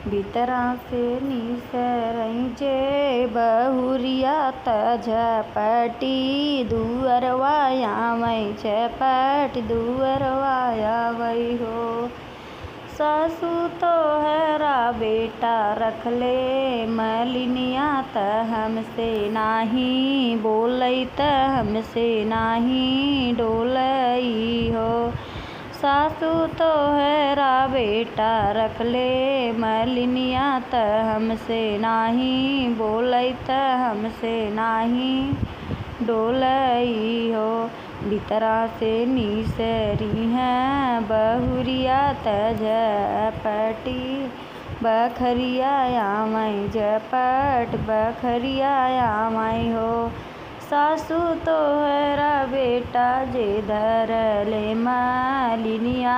भीतरा से निसरई जे बहुरिया त झपटी दुअरवा आवै झपट दुअरवा आवै हो। सासू तोहरा बेटा रखले मलिनिया त हमसे नाही बोलै त हमसे नाही डोलई हो। सासू तोहरा बेटा रखले मलिनिया त हमसे नाही बोलै त हमसे नाही डोलई हो। भीतरा से निसरी है बहुरिया त झपटी बखरिया आवै झपट बखरिया आवै हो। सासू तोहरा बेटा जे धरले मलिनिया